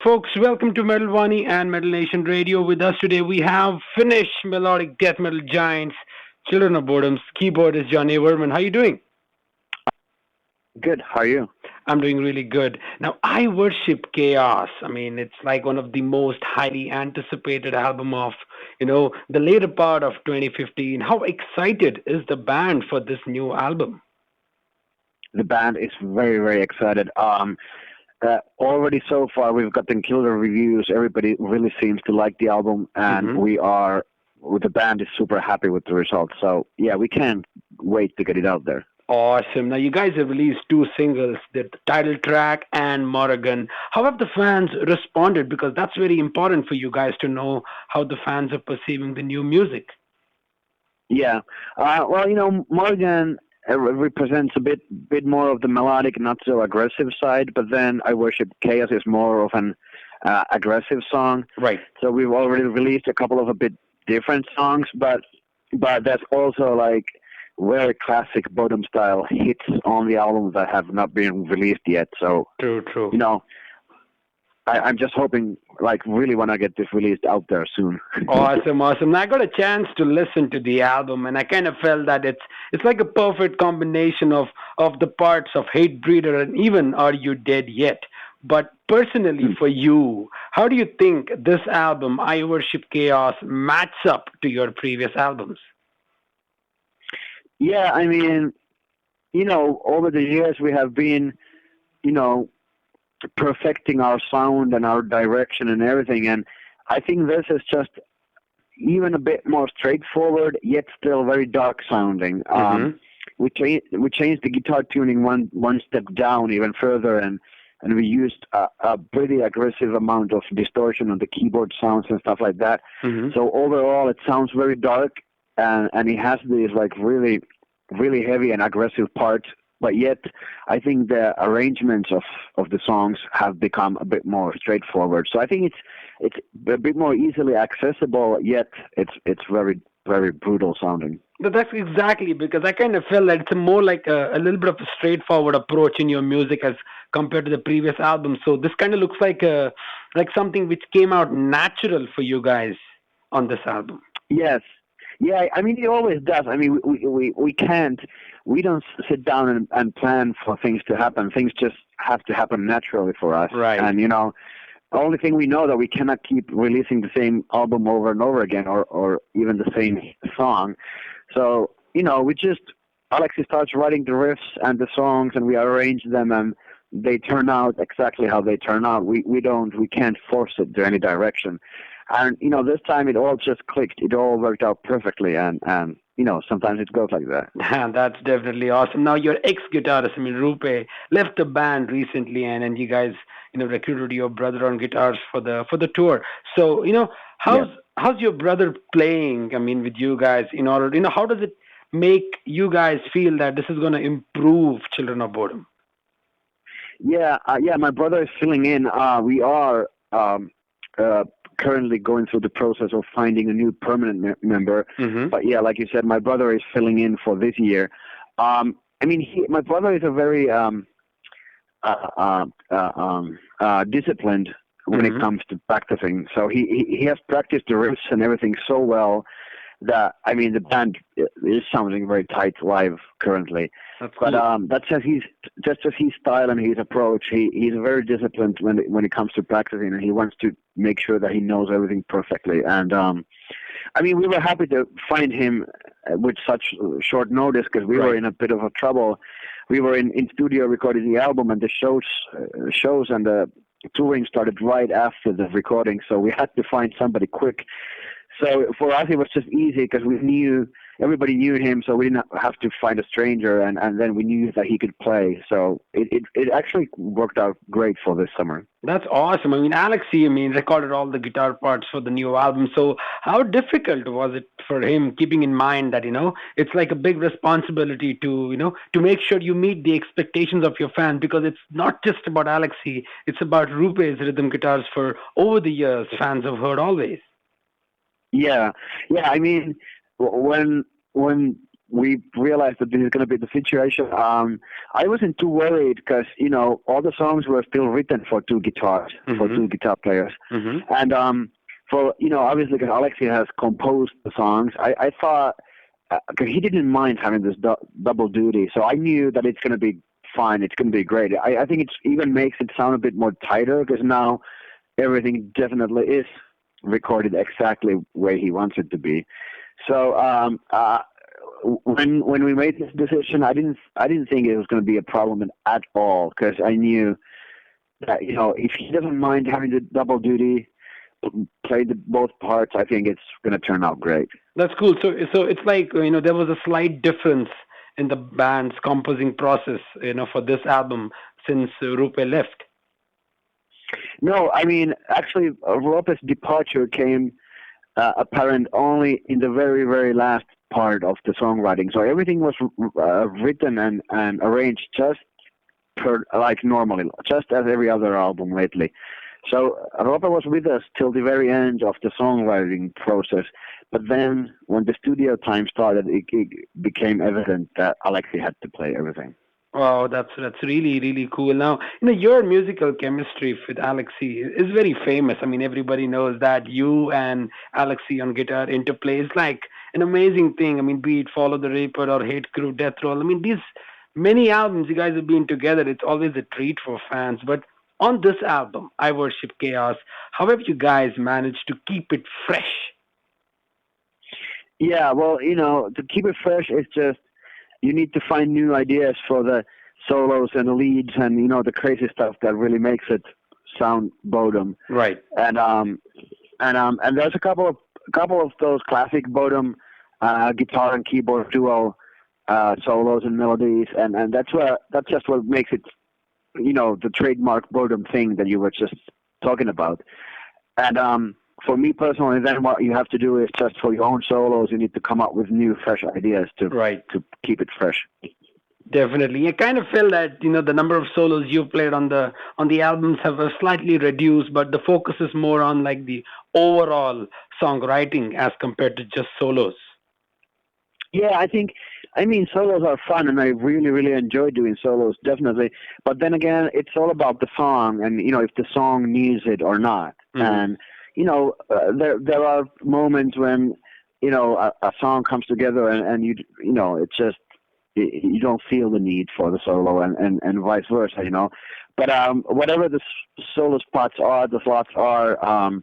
Folks, welcome to Metal Wani and Metal Nation Radio. With us today, we have Finnish melodic death metal giants, Children of Bodom's keyboardist Janne Wirman. How you doing? Good. How are you? I'm doing really good. Now, I worship chaos. I mean, it's like one of the most highly anticipated album of, the later part of 2015. How excited is the band for this new album? The band is very, very excited. Already so far, we've gotten killer reviews. Everybody really seems to like the album, and the band is super happy with the results. So, yeah, we can't wait to get it out there. Awesome. Now, you guys have released two singles, the title track and Morrigan. How have the fans responded? Because that's very important for you guys to know how the fans are perceiving the new music. Yeah. Morrigan represents a bit more of the melodic, not so aggressive side, but then I Worship Chaos is more of an aggressive song. Right. So we've already released a couple of a bit different songs, but that's also like very classic Bodom style hits on the album that have not been released yet. So true. I'm just hoping, really want to get this released out there soon. Awesome. I got a chance to listen to the album, and I kind of felt that it's like a perfect combination of the parts of Hate Breeder and even Are You Dead Yet? But personally, for you, how do you think this album, I Worship Chaos, matches up to your previous albums? Yeah, I mean, over the years we have been, perfecting our sound and our direction and everything, and I think this is just even a bit more straightforward, yet still very dark sounding. We changed the guitar tuning one step down even further, and we used a pretty aggressive amount of distortion on the keyboard sounds and stuff like that. So overall, it sounds very dark, and it has these really, really heavy and aggressive parts. But yet, I think the arrangements of the songs have become a bit more straightforward. So I think it's a bit more easily accessible, yet it's very, very brutal sounding. But that's exactly, because I kind of felt that it's more like a little bit of a straightforward approach in your music as compared to the previous album. So this kind of looks like something which came out natural for you guys on this album. Yes. Yeah, I mean, it always does. I mean, we don't sit down and plan for things to happen. Things just have to happen naturally for us. Right. And, the only thing we know that we cannot keep releasing the same album over and over again or even the same song. So, Alexi starts writing the riffs and the songs, and we arrange them, and they turn out exactly how they turn out. We can't force it to any direction. And, this time it all just clicked. It all worked out perfectly. And sometimes it goes like that. That's definitely awesome. Now, your ex-guitarist, Roope, left the band recently, and you guys, recruited your brother on guitars for the tour. So, how's your brother playing, with you guys in order, how does it make you guys feel that this is going to improve Children of Bodom? Yeah, my brother is filling in. We are currently going through the process of finding a new permanent member. But yeah, like you said, my brother is filling in for this year. My brother is a very disciplined when it comes to practicing. So he has practiced the riffs and everything so well that, the band is sounding very tight live currently. That's cool. But that's just as his style and his approach. He's very disciplined when it comes to practicing, and he wants to make sure that he knows everything perfectly. And we were happy to find him with such short notice, because we were in a bit of a trouble. We were in studio recording the album, and the shows and the touring started right after the recording, so we had to find somebody quick. So for us, it was just easy because everybody knew him, so we didn't have to find a stranger, and then we knew that he could play. So it actually worked out great for this summer. That's awesome. Alexi, recorded all the guitar parts for the new album. So how difficult was it for him, keeping in mind that, it's like a big responsibility to make sure you meet the expectations of your fans, because it's not just about Alexi, it's about Roope's rhythm guitars for over the years fans have heard always. Yeah. When we realized that this is going to be the situation, I wasn't too worried because, all the songs were still written for two guitars, for two guitar players. And for, obviously because Alexei has composed the songs, I thought, because he didn't mind having this double duty, so I knew that it's going to be fine, it's going to be great. I think it even makes it sound a bit more tighter because now everything definitely is recorded exactly where he wants it to be. So when we made this decision, I didn't think it was going to be a problem at all because I knew that if he doesn't mind having the double duty, play both parts, I think it's going to turn out great. That's cool. So it's like there was a slight difference in the band's composing process for this album since Roope left. No, I mean actually Roope's departure came apparent only in the very, very last part of the songwriting. So everything was written and arranged just like normally, just as every other album lately. So Roope was with us till the very end of the songwriting process. But then when the studio time started, it became evident that Alexei had to play everything. Wow, that's really, really cool. Now, your musical chemistry with Alexei is very famous. I mean, everybody knows that you and Alexei on guitar interplay is like an amazing thing. I mean, be it Follow the Reaper or Hate Crew, Death Roll. I mean, these many albums you guys have been together. It's always a treat for fans. But on this album, I Worship Chaos, how have you guys managed to keep it fresh? Yeah, well, to keep it fresh, it's just you need to find new ideas for the solos and the leads and the crazy stuff that really makes it sound Bodom. Right. And there's a couple of those classic Bodom guitar and keyboard duo solos and melodies, and that's just what makes it the trademark Bodom thing that you were just talking about. And for me personally, then what you have to do is just for your own solos, you need to come up with new, fresh ideas to keep it fresh. Definitely. I kind of feel that the number of solos you've played on the albums have slightly reduced, but the focus is more on like the overall songwriting as compared to just solos. Yeah, I mean, solos are fun, and I really, really enjoy doing solos, definitely. But then again, it's all about the song, and if the song needs it or not. And there are moments when a song comes together, and it's just you don't feel the need for the solo, and vice versa. But whatever the solo spots are, the slots are.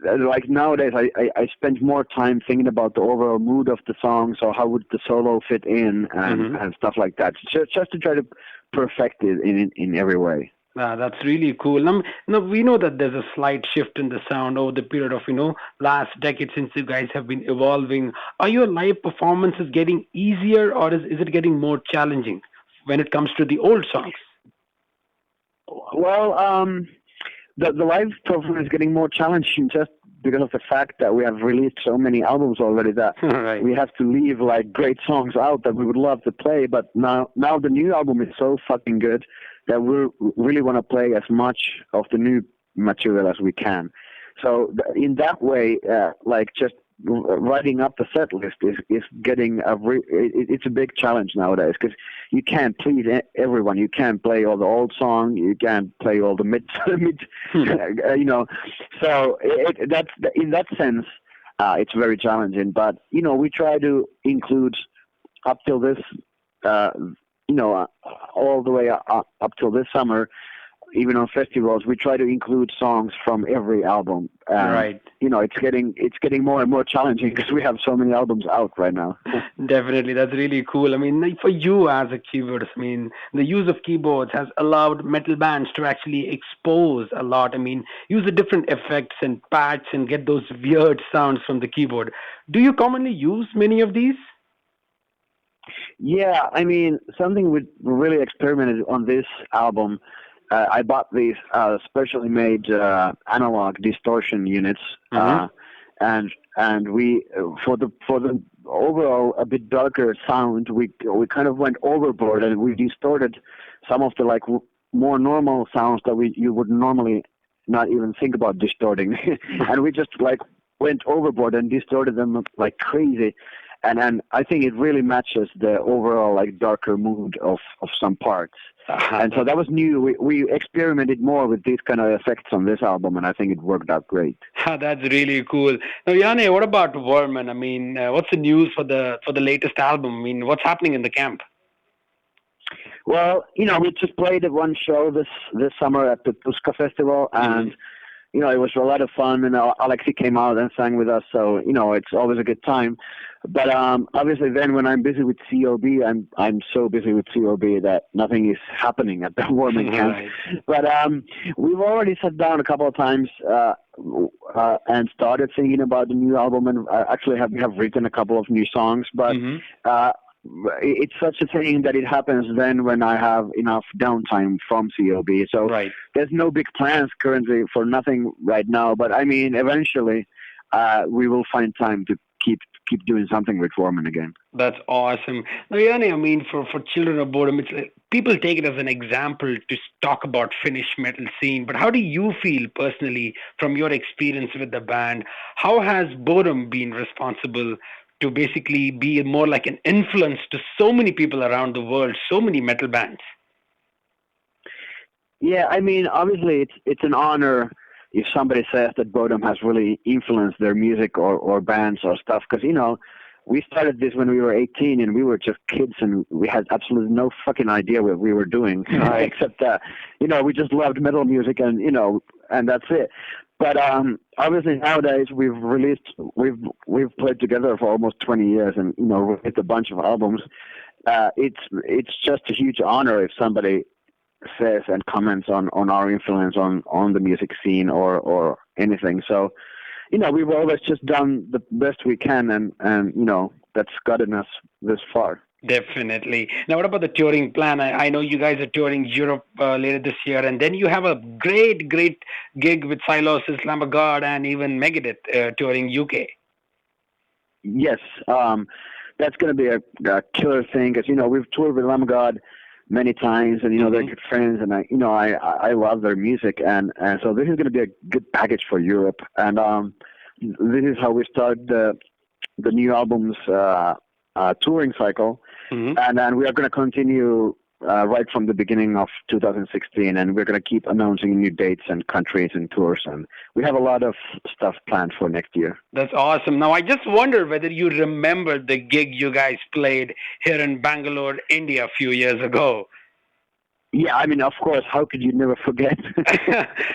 Like nowadays, I spend more time thinking about the overall mood of the song. So how would the solo fit in and stuff like that? Just to try to perfect it in every way. That's really cool. Now, we know that there's a slight shift in the sound over the period of last decade since you guys have been evolving. Are your live performances getting easier, or is it getting more challenging when it comes to the old songs? Well, the live performance is getting more challenging just because of the fact that we have released so many albums already that right. We have to leave like great songs out that we would love to play. But now the new album is so fucking good that we really want to play as much of the new material as we can. So in that way, just writing up the set list is getting it's a big challenge nowadays because you can't please everyone. You can't play all the old songs. You can't play all the mid So that's in that sense, it's very challenging. But we try to include up till this, all the way up till this summer. Even on festivals, we try to include songs from every album. Right. It's getting more and more challenging because we have so many albums out right now. Definitely, that's really cool. I mean, for you as a keyboardist, I mean, the use of keyboards has allowed metal bands to actually expose a lot. I mean, use the different effects and patch and get those weird sounds from the keyboard. Do you commonly use many of these? Yeah, I mean, something we really experimented on this album. I bought these specially made analog distortion units, and we for the overall a bit darker sound, we kind of went overboard and we distorted some of the like more normal sounds that you would normally not even think about distorting, and we just like went overboard and distorted them like crazy. and I think it really matches the overall like darker mood of some parts. And so that was new. We experimented more with these kind of effects on this album, and I think it worked out great. That's really cool. Now, Janne, what about Wirman? I mean, what's the news for the latest album? I mean, what's happening in the camp? Well, we just played at one show this summer at the Tuska Festival, and it was a lot of fun. And Alexi came out and sang with us, so it's always a good time. But obviously, then when I'm busy with C.O.B, I'm so busy with C.O.B that nothing is happening at the Wirman camp. Right. But we've already sat down a couple of times and started thinking about the new album, and actually we have written a couple of new songs. But it's such a thing that it happens then when I have enough downtime from C.O.B. So there's no big plans currently for nothing right now. But I mean, eventually we will find time to keep doing something with Wirman again. That's awesome. Now, Janne, I mean, for Children of Bodom, it's like, people take it as an example to talk about Finnish metal scene. But how do you feel personally from your experience with the band? How has Bodom been responsible to basically be more like an influence to so many people around the world, so many metal bands? Yeah, I mean, obviously it's an honor if somebody says that Bodom has really influenced their music or bands or stuff, because, we started this when we were 18 and we were just kids and we had absolutely no fucking idea what we were doing, except that, we just loved metal music and, and that's it. But obviously nowadays we've played together for almost 20 years and, released a bunch of albums. It's just a huge honor if somebody says and comments on our influence on the music scene or anything. So, we've always just done the best we can and that's gotten us this far. Definitely. Now, what about the touring plan? I know you guys are touring Europe later this year, and then you have a great gig with Silos, Lamb of God, and even Megadeth touring UK. Yes, that's going to be a killer thing because we've toured with Lamb of God many times, and they're good friends, and I love their music, and so this is going to be a good package for Europe, and this is how we start the new album's touring cycle, and then we are going to continue right from the beginning of 2016, and we're going to keep announcing new dates and countries and tours, and we have a lot of stuff planned for next year. That's awesome. Now, I just wonder whether you remember the gig you guys played here in Bangalore, India, a few years ago. Yeah, I mean, of course, how could you never forget?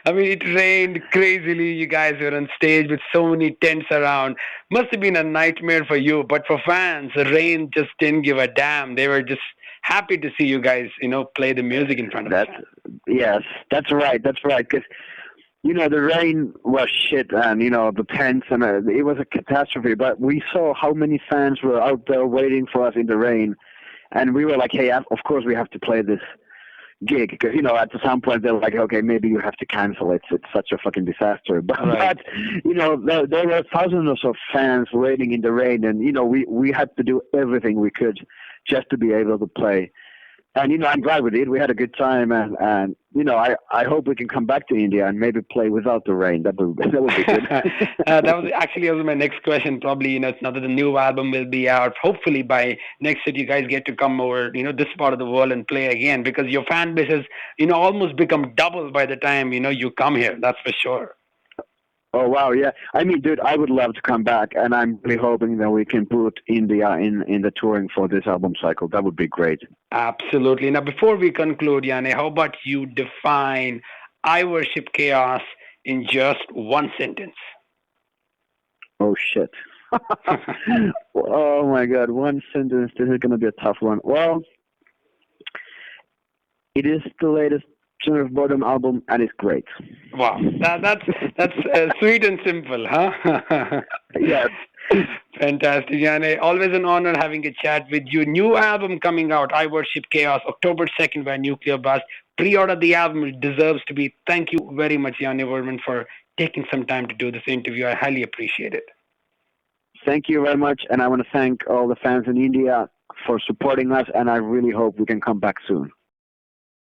I mean, it rained crazily. You guys were on stage with so many tents around. Must have been a nightmare for you, but for fans, the rain just didn't give a damn. They were just happy to see you guys, play the music in front of them. Yes, that's right. Because, the rain was shit and, the tents, and it was a catastrophe. But we saw how many fans were out there waiting for us in the rain. And we were like, hey, of course we have to play this gig. Because, at some point they were like, okay, maybe you have to cancel it. It's such a fucking disaster. But, there were thousands of fans waiting in the rain. And, we had to do everything we could just to be able to play. And, I'm glad we did. We had a good time. And I hope we can come back to India and maybe play without the rain. That would be good. That was actually my next question. Probably, it's now that the new album will be out. Hopefully by next year, you guys get to come over, this part of the world and play again. Because your fan base has, almost become double by the time, you come here. That's for sure. Oh, wow, yeah. I mean, dude, I would love to come back, and I'm really hoping that we can put India in the touring for this album cycle. That would be great. Absolutely. Now, before we conclude, Janne, how about you define I Worship Chaos in just one sentence? Oh, shit. Oh, my God, one sentence. This is going to be a tough one. Well, it is the latest Children of Bodom album, and it's great. Wow, that's sweet and simple, huh? Yes. Fantastic, Janne. Always an honor having a chat with you. New album coming out, I Worship Chaos, October 2nd by Nuclear Blast. Pre-order the album. It deserves to be. Thank you very much, Janne Wirman, for taking some time to do this interview. I highly appreciate it. Thank you very much, and I want to thank all the fans in India for supporting us, and I really hope we can come back soon.